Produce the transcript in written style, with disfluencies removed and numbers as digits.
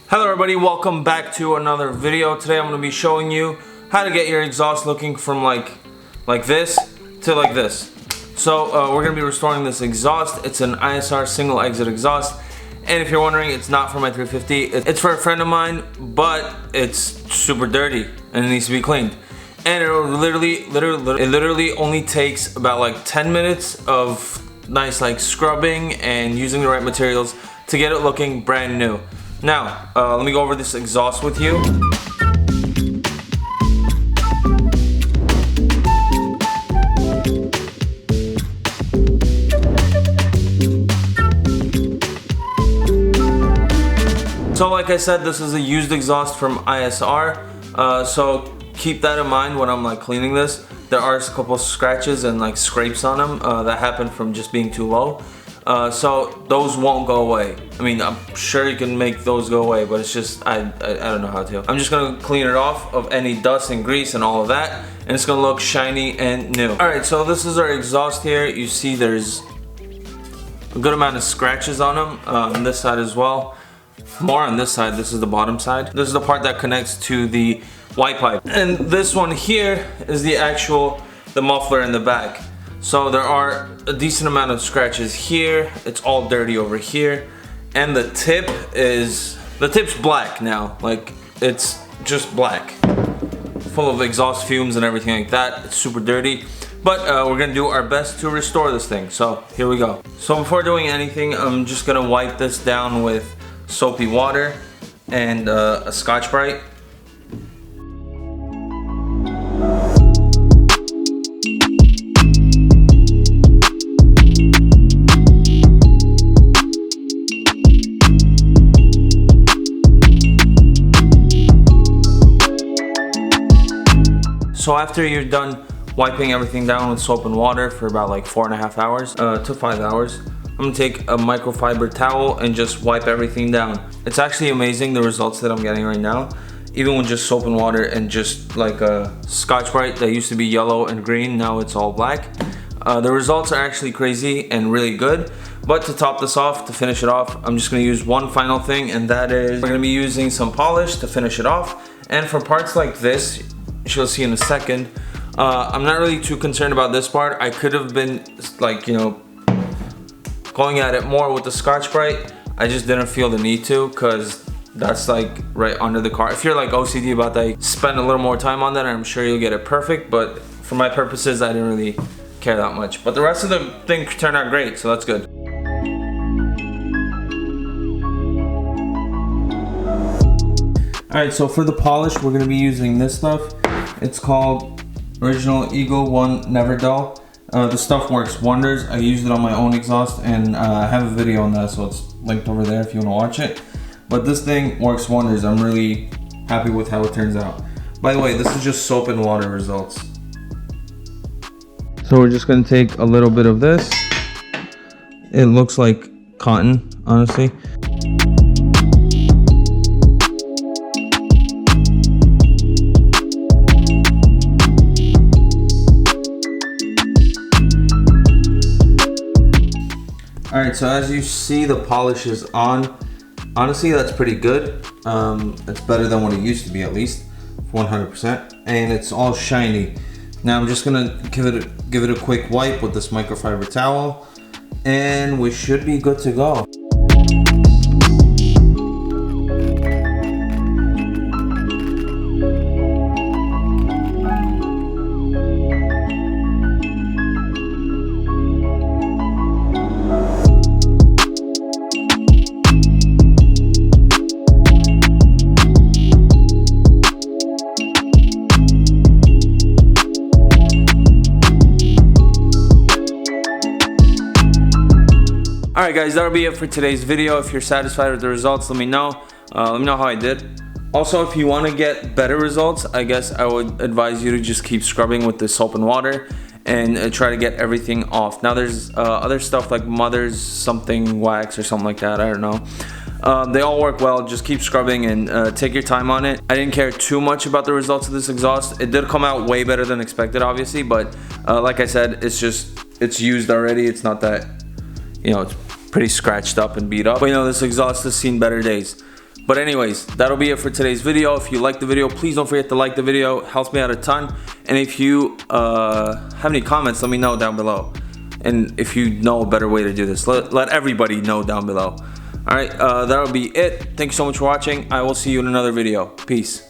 Hello everybody, welcome back to another video. Today I'm going to be showing you how to get your exhaust looking from like this to like this. So we're going to be restoring this exhaust. It's an ISR single exit exhaust, and if you're wondering, it's not for my 350. It's for a friend of mine, but it's super dirty and it needs to be cleaned. And it literally only takes about like 10 minutes of nice like scrubbing and using the right materials to get it looking brand new. Now, let me go over this exhaust with you. So like I said, this is a used exhaust from ISR, so keep that in mind when I'm like cleaning this. There are a couple scratches and like scrapes on them that happen from just being too low. So those won't go away. I mean, I'm sure you can make those go away, but it's just, I don't know how to. I'm just gonna clean it off of any dust and grease and all of that, and it's gonna look shiny and new. Alright, so this is our exhaust here. You see there's a good amount of scratches on them, on this side as well. More on this side. This is the bottom side. This is the part that connects to the white pipe. And this one here is the muffler in the back. So there are a decent amount of scratches here. It's all dirty over here. And the tip's black now. Like, it's just black. Full of exhaust fumes and everything like that. It's super dirty. But we're gonna do our best to restore this thing. So here we go. So before doing anything, I'm just gonna wipe this down with soapy water and a Scotch-Brite. So after you're done wiping everything down with soap and water for about like 4.5 hours to 5 hours, I'm gonna take a microfiber towel and just wipe everything down. It's actually amazing the results that I'm getting right now. Even with just soap and water and just like a Scotch-Brite that used to be yellow and green, now it's all black. The results are actually crazy and really good. But to top this off, to finish it off, I'm just gonna use one final thing, and that is we're gonna be using some polish to finish it off. And for parts like this, you'll see in a second, I'm not really too concerned about this part. I could have been like, you know, going at it more with the Scotch-Brite. I just didn't feel the need to, because that's like right under the car. If you're like OCD about that, spend a little more time on that and I'm sure you'll get it perfect. But for my purposes, I didn't really care that much. But the rest of the thing turned out great, so that's good. Alright, so for the polish, we're going to be using this stuff. It's called Original Eagle One Never Dull. The stuff works wonders. I used it on my own exhaust, and I have a video on that, so it's linked over there if you want to watch it. But this thing works wonders. I'm really happy with how it turns out. By the way, this is just soap and water results. So we're just going to take a little bit of this. It looks like cotton, honestly. Alright, so as you see, the polish is on. Honestly, that's pretty good. It's better than what it used to be, at least 100%. And it's all shiny. Now I'm just gonna give it a quick wipe with this microfiber towel, and we should be good to go. Alright guys, that'll be it for today's video. If you're satisfied with the results, let me know. Let me know how I did. Also, if you want to get better results, I guess I would advise you to just keep scrubbing with the soap and water and try to get everything off. Now there's other stuff like Mother's something wax or something like that, I don't know. They all work well. Just keep scrubbing and take your time on it. I didn't care too much about the results of this exhaust. It did come out way better than expected, obviously, but like I said, it's used already. It's not that, you know, it's pretty scratched up and beat up. But you know, this exhaust has seen better days. But anyways, that'll be it for today's video. If you like the video, please don't forget to like the video. It helps me out a ton. And if you have any comments, let me know down below. And if you know a better way to do this, let everybody know down below. Alright, that'll be it. Thank you so much for watching. I will see you in another video. Peace.